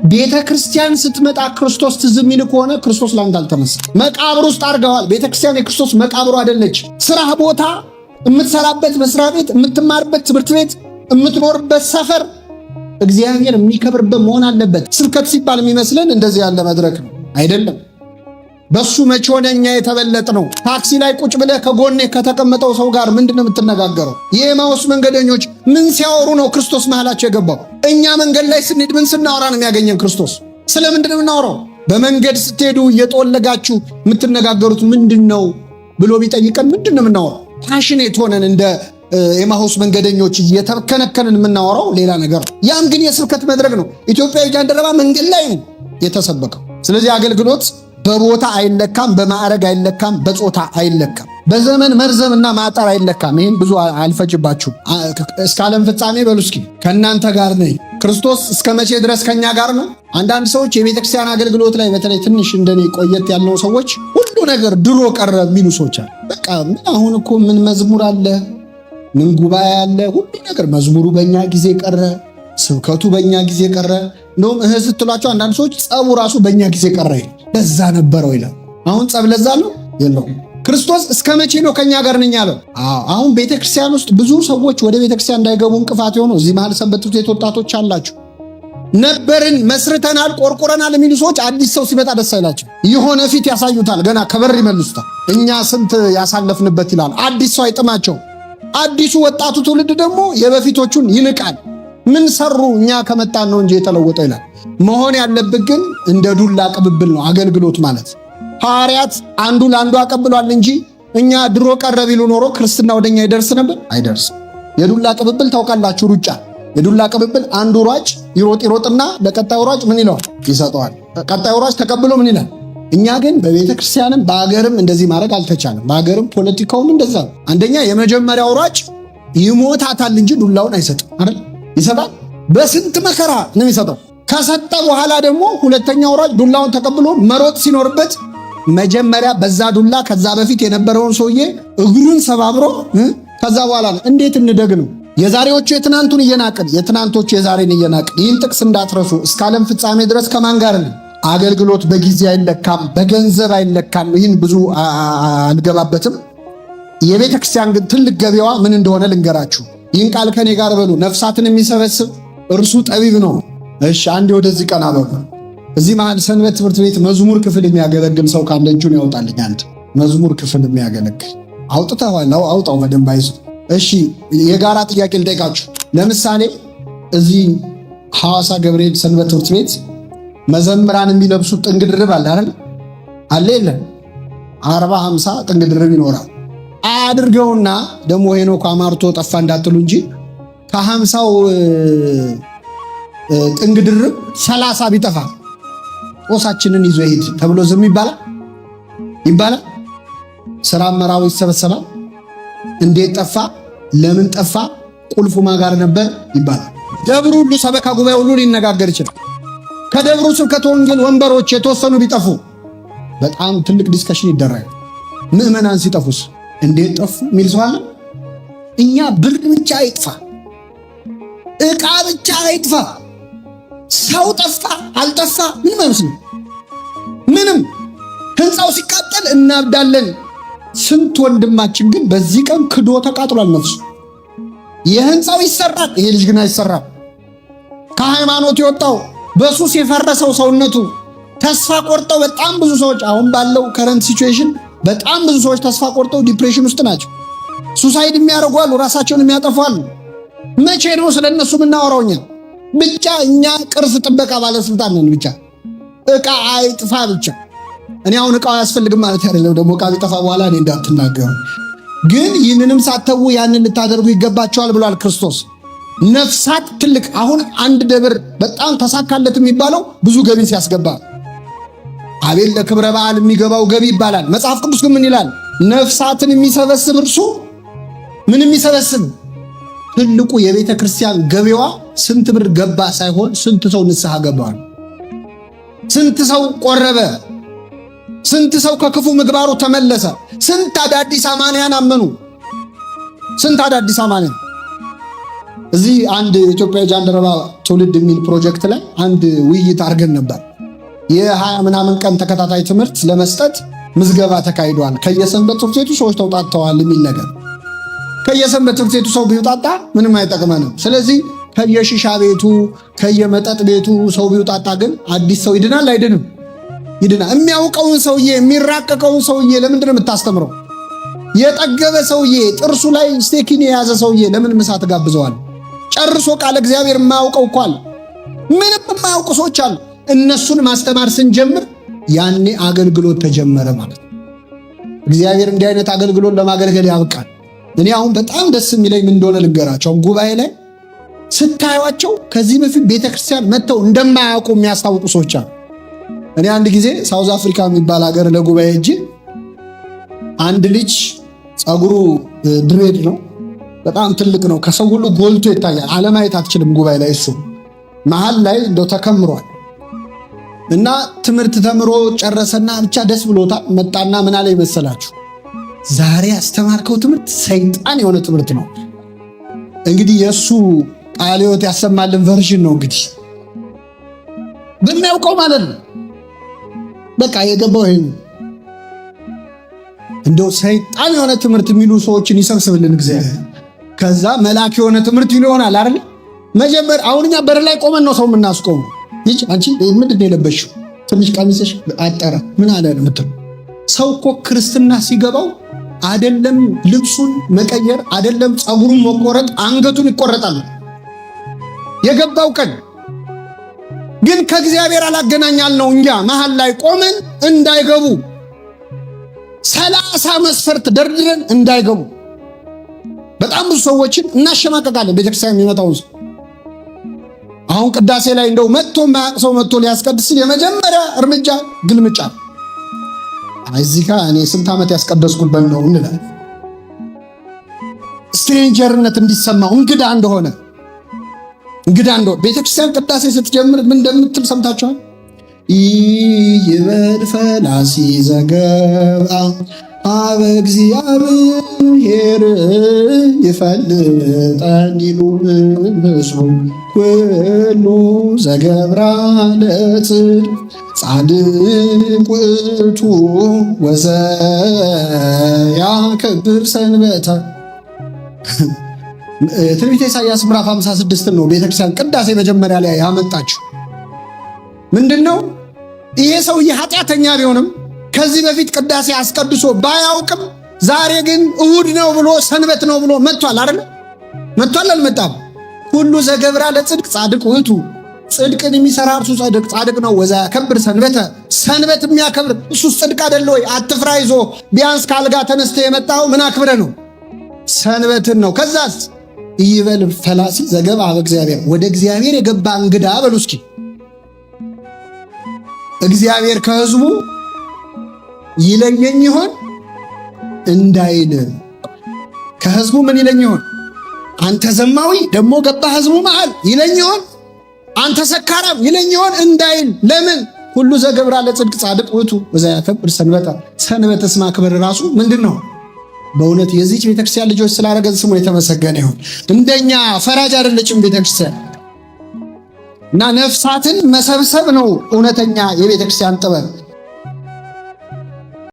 ቤተ ክርስቲያን ስትመጣ ክርስቶስ ትዝ የሚል ከሆነ ክርስቶስ ላንተ አልተነሳም። መቃብር ውስጥ አድርገዋል። ቤተ ክርስቲያን የክርስቶስ መቃብሩ አይደለች። ስራ ቦታ፣ የምትሰራበት መስሪያ ቤት፣ የምትማርበት ትምህርት ቤት፣ የምትኖርበት ሰፈር እግዚአብሔር የሚከብርበት መሆን አለበት። ስብከት ሲባል የሚመስለን እንደዚህ ያለ መድረክ ነው አይደለም። በሱ መቼ ሆነ እኛ የተበለጥ ነው። ታክሲ ላይ ቁጭ ብለህ ከጎኔ ከተቀመጠው ሰው ጋር ምንድነው የምትነጋገረው? የኤማውስ መንገደኞች ምን ሲያወሩ ነው ክርስቶስ መሃላቸው የገባው? እኛ መንገድ ላይ ስንሄድ ምን ስናወራ ነው የሚያገኘን ክርስቶስ? ስለምንድነው የምናወራው? በመንገድ ስትሄዱ እየጦለጋችሁ የምትነጋገሩት ምንድነው ብሎ ቢጠይቀን ምንድነው የምናወራው? ፓሽኔት ሆነን እንደ ኤማውስ መንገደኞች እየተከነከንን የምናወራው ሌላ ነገር ነው። ያም ግን የስብከት መድረክ ነው። ኢትዮጵያዊ ጃንደረባ መንገድ ላይ ነው የተሰበከው። ስለዚህ አገልግሎት በቦታ አይለካም፣ በማዕረግ አይለካም፣ በጾታ አይለካም፣ በዘመን መርዘምና ማጠር አይለካም። ይህን ብዙ አልፈጅባችሁም። እስከ ዓለም ፍጻሜ በሉ እስኪ ከእናንተ ጋር ነኝ። ክርስቶስ እስከ መቼ ድረስ ከኛ ጋር ነው? አንዳንድ ሰዎች የቤተክርስቲያን አገልግሎት ላይ በተለይ ትንሽ እንደኔ ቆየት ያለው ሰዎች ሁሉ ነገር ድሮ ቀረ የሚሉ ሰዎች አሉ። በቃ አሁን እኮ ምን መዝሙር አለ፣ ምን ጉባኤ አለ፣ ሁሉ ነገር መዝሙሩ በእኛ ጊዜ ቀረ፣ ስብከቱ በእኛ ጊዜ ቀረ። እንደውም ስትሏቸው አንዳንድ ሰዎች ጸቡ ራሱ በእኛ ጊዜ ቀረ ይላል። ለዛ ነበረው ይላል። አሁን ጸብ ለዛ ነው የለውም። ክርስቶስ እስከ መቼ ነው ከኛ ጋር ነኝ ያለው? አሁን ቤተክርስቲያን ውስጥ ብዙ ሰዎች ወደ ቤተክርስቲያን እንዳይገቡ እንቅፋት የሆነው እዚህ መሀል ሰንበት ትምህርት ቤት ወጣቶች አላችሁ። ነበርን፣ መስርተናል፣ ቆርቆረናል የሚሉ ሰዎች አዲስ ሰው ሲመጣ ደስ አይላቸው። የሆነ ፊት ያሳዩታል፣ ገና ከበር ይመልሱታል። እኛ ስንት ያሳለፍንበት ይላል። አዲስ ሰው አይጥማቸው። አዲሱ ወጣቱ ትውልድ ደግሞ የበፊቶቹን ይንቃል። ምን ሰሩ እኛ ከመጣን ነው እንጂ የተለወጠው ይላል። መሆን ያለብን ግን እንደ ዱላ ቅብብል ነው አገልግሎት ማለት። ሐዋርያት አንዱ ለአንዱ አቀብሏል እንጂ እኛ ድሮ ቀረ ቢሉ ኖሮ ክርስትና ወደኛ ይደርስ ነበር? አይደርስም። የዱላ ቅብብል ታውቃላችሁ፣ ሩጫ የዱላ ቅብብል አንዱ ሯጭ ይሮጥና ለቀጣዩ ሯጭ ምን ይለዋል? ይሰጠዋል። ቀጣዩ ሯጭ ተቀብሎ ምን ይላል? እኛ ግን በቤተ ክርስቲያንም በአገርም እንደዚህ ማድረግ አልተቻለም። በአገርም ፖለቲካውም እንደዛ ነው። አንደኛ የመጀመሪያው ሯጭ ይሞታታል እንጂ ዱላውን አይሰጥም አይደል? ይሰጣል። በስንት መከራ ነው የሚሰጠው። ከሰጠ በኋላ ደግሞ ሁለተኛው ሯጭ ዱላውን ተቀብሎ መሮጥ ሲኖርበት መጀመሪያ በዛ ዱላ ከዛ በፊት የነበረውን ሰውዬ እግሩን ሰባብሮ ከዛ በኋላ ነው። እንዴት እንደግ ነው የዛሬዎቹ የትናንቱን እየናቅን የትናንቶቹ የዛሬን እየናቅን። ይህን ጥቅስ እንዳትረሱ። እስከ ዓለም ፍጻሜ ድረስ ከማን ጋር ነው? አገልግሎት በጊዜ አይለካም፣ በገንዘብ አይለካም። ይህን ብዙ አልገባበትም። የቤተ ክርስቲያን ግን ትልቅ ገቢዋ ምን እንደሆነ ልንገራችሁ። ይህን ቃል ከኔ ጋር በሉ። ነፍሳትን የሚሰበስብ እርሱ ጠቢብ ነው። እሺ አንዴ ወደዚህ ቀና በሉ። እዚህ መሃል ሰንበት ትምህርት ቤት መዝሙር ክፍል የሚያገለግል ሰው ካለ እጁን ያውጣልኝ። አንድ መዝሙር ክፍል የሚያገለግል አውጥተዋል። አውጣው በደንብ አይዞ። እሺ የጋራ ጥያቄ ልጠይቃችሁ። ለምሳሌ እዚህ ሐዋሳ ገብርኤል ሰንበት ትምህርት ቤት መዘምራን የሚለብሱት ጥንግ ድርብ አለ አይደል? አለ የለም? 40-50 ጥንግ ድርብ ይኖራል። አድርገውና ደግሞ ሄኖክ አማርቶ ጠፋ እንዳትሉ እንጂ ከ50ው ጥንግ ድርብ 30 ቢጠፋ ጦሳችንን ይዞ ይሄድ ተብሎ ዝም ይባላል? ስራ አመራሩ ይሰበሰባል። እንዴት ጠፋ? ለምን ጠፋ? ቁልፉ ማጋር ነበር ይባላል። ደብሩ ሁሉ ሰበካ ጉባኤ ሁሉ ሊነጋገር ይችላል። ከደብሩ ስብከተ ወንጌል ወንበሮች የተወሰኑ ቢጠፉ በጣም ትልቅ ዲስከሽን ይደረጋል። ምዕመናን ሲጠፉስ እንዴት ጠፉ የሚል ሰው አለ? እኛ ብር ብቻ አይጥፋ፣ ዕቃ ብቻ አይጥፋ፣ ሰው ጠፋ አልጠፋ ምንም አይመስልም። ምንም ህንፃው ሲቃጠል እናብዳለን። ስንት ወንድማችን ግን በዚህ ቀን ክዶ ተቃጥሏል ነፍሱ። የህንፃው ይሰራል፣ ይሄ ልጅ ግን አይሰራም። ከሃይማኖት የወጣው በሱስ የፈረሰው ሰውነቱ ተስፋ ቆርጠው በጣም ብዙ ሰዎች አሁን ባለው ከረንት ሲቹዌሽን በጣም ብዙ ሰዎች ተስፋ ቆርጠው ዲፕሬሽን ውስጥ ናቸው። ሱሳይድ የሚያደርጉ አሉ፣ ራሳቸውን የሚያጠፉ አሉ። መቼ ነው ስለነሱ የምናወራው? ብቻ እኛ ቅርስ ጥበቃ ባለስልጣን ነን። ብቻ ዕቃ አይጥፋ ብቻ። እኔ አሁን ዕቃው አያስፈልግም ማለት አይደለም። ደግሞ ዕቃ ቢጠፋ በኋላ እኔ እንዳትናገሩ። ግን ይህንንም ሳተው ያንን ልታደርጉ ይገባቸዋል ብሏል ክርስቶስ። ነፍሳት ትልቅ አሁን አንድ ደብር በጣም ተሳካለት የሚባለው ብዙ ገቢ ሲያስገባ አቤል ለክብረ በዓል የሚገባው ገቢ ይባላል። መጽሐፍ ቅዱስ ግን ምን ይላል? ነፍሳትን የሚሰበስብ እርሱ ምን የሚሰበስብ? ትልቁ የቤተ ክርስቲያን ገቢዋ ስንት ብር ገባ ሳይሆን ስንት ሰው ንስሐ ገባዋል፣ ስንት ሰው ቆረበ፣ ስንት ሰው ከክፉ ምግባሩ ተመለሰ፣ ስንት አዳዲስ አማንያን አመኑ፣ ስንት አዳዲስ አማንያን እዚህ አንድ ኢትዮጵያ ጃንደረባ ትውልድ የሚል ፕሮጀክት ላይ አንድ ውይይት አድርገን ነበር። የ20 ምናምን ቀን ተከታታይ ትምህርት ለመስጠት ምዝገባ ተካሂዷል። ከየሰንበት ትምህርት ቤቱ ሰዎች ተውጣጥተዋል የሚል ነገር። ከየሰንበት ትምህርት ቤቱ ሰው ቢውጣጣ ምንም አይጠቅመንም። ስለዚህ ከየሺሻ ቤቱ ከየመጠጥ ቤቱ ሰው ቢውጣጣ ግን አዲስ ሰው ይድናል አይድንም? ይድናል። የሚያውቀውን ሰውዬ የሚራቀቀውን ሰውዬ ለምንድን ነው የምታስተምረው? የጠገበ ሰውዬ ጥርሱ ላይ ስቴኪን የያዘ ሰውዬ ለምን ምሳ ትጋብዘዋል? ጨርሶ ቃል እግዚአብሔር የማያውቀው እኮ አለ። ምንም የማያውቁ ሰዎች አሉ። እነሱን ማስተማር ስንጀምር ያኔ አገልግሎት ተጀመረ ማለት ነው። እግዚአብሔር እንዲህ አይነት አገልግሎት ለማገልገል ያብቃል። እኔ አሁን በጣም ደስ የሚለኝ ምን እንደሆነ ልንገራቸው። ጉባኤ ላይ ስታዩቸው ከዚህ በፊት ቤተክርስቲያን መጥተው እንደማያውቁ የሚያስታውቁ ሰዎች አሉ። እኔ አንድ ጊዜ ሳውዝ አፍሪካ የሚባል ሀገር ለጉባኤ እጅ አንድ ልጅ ጸጉሩ ድሬድ ነው፣ በጣም ትልቅ ነው፣ ከሰው ሁሉ ጎልቶ ይታያል። አለማየት አትችልም ጉባኤ ላይ። እሱ መሀል ላይ እንደው ተከምሯል እና ትምህርት ተምሮ ጨረሰና ብቻ ደስ ብሎታል። መጣና ምን አለ ይመሰላችሁ? ዛሬ ያስተማርከው ትምህርት ሰይጣን የሆነ ትምህርት ነው። እንግዲህ የእሱ ቃለ ሕይወት ያሰማልን ቨርዥን ነው እንግዲህ በሚያውቀው ማለት ነው። በቃ የገባው ይሄ ነው። እንደው ሰይጣን የሆነ ትምህርት የሚሉ ሰዎችን ይሰብስብልን እግዚአብሔር። ከዛ መልአክ የሆነ ትምህርት ይሆናል አይደል? መጀመሪያ አሁን እኛ በር ላይ ቆመን ነው ሰው የምናስቆመው። ይጭ አንቺ ምንድን ነው የለበሽው? ትንሽ ቀሚስሽ አጠረ ምን አለ የምትለው ሰው እኮ ክርስትና ሲገባው አይደለም ልብሱን መቀየር አይደለም ጸጉሩን መቆረጥ አንገቱን ይቆረጣል የገባው ቀን። ግን ከእግዚአብሔር አላገናኛል ነው እኛ መሃል ላይ ቆመን እንዳይገቡ 30 መስፈርት ደርድረን እንዳይገቡ በጣም ብዙ ሰዎችን እናሸማቀቃለን። ቤተክርስቲያን የሚመጣውን ሰው አሁን ቅዳሴ ላይ እንደው መጥቶ ማያቅ ሰው መጥቶ ሊያስቀድስ የመጀመሪያ እርምጃ ግልምጫ። እዚህ ጋር እኔ ስንት ዓመት ያስቀደስኩበት ነው እንላለን። ስትሬንጀርነት እንዲሰማው እንግዳ እንደሆነ ቤተክርስቲያን ቅዳሴ ስትጀምር ምን እንደምትል ሰምታችኋል? ይበል ፈላሲ ዘገብአ አበ እግዚአብሔር ይፈልጠኒሉ ህዝቡ ኩሉ ዘገብራ ለጽድቅ ጻድቅ ውእቱ ወዘያከብር ሰንበተ። ትንቢተ ኢሳይያስ ምዕራፍ 56 ነው ቤተክርስቲያን ቅዳሴ መጀመሪያ ላይ ያመጣችው። ምንድነው? ይሄ ሰውዬ ኃጢአተኛ ቢሆንም ከዚህ በፊት ቅዳሴ አስቀድሶ ባያውቅም ዛሬ ግን እሁድ ነው ብሎ ሰንበት ነው ብሎ መጥቷል አይደል? መጥቷል አልመጣም? ሁሉ ዘገብራ ለጽድቅ ጻድቅ ውእቱ፣ ጽድቅን የሚሰራ እርሱ ጻድቅ ነው። ወዘያከብር ሰንበተ፣ ሰንበት የሚያከብር እሱ ጽድቅ አይደለ ወይ? አትፍራ ይዞ ቢያንስ ካልጋ ተነስተ የመጣው ምን አክብረ ነው? ሰንበትን ነው። ከዛስ ይበል ፈላሲ ዘገብአ በእግዚአብሔር፣ ወደ እግዚአብሔር የገባ እንግዳ በሉ እስኪ። እግዚአብሔር ከህዝቡ ይለየኝ ይሆን እንዳይል፣ ከህዝቡ ምን ይለኝ ይሆን? አንተ ዘማዊ ደግሞ ገባ ህዝቡ መሃል ይለኝ ይሆን? አንተ ሰካራም ይለኝ ይሆን እንዳይል። ለምን? ሁሉ ዘገብራ ለጽድቅ ጻድቅ ውእቱ ወዘያከብር ሰንበተ። ሰንበትስ ማክበር ራሱ ምንድን ነው? በእውነት የዚህች ቤተክርስቲያን ልጆች ስላደረገን ስሙ የተመሰገነ ይሁን። እንደኛ ፈራጅ አይደለችም ቤተክርስቲያን እና ነፍሳትን መሰብሰብ ነው እውነተኛ የቤተክርስቲያን ጥበብ።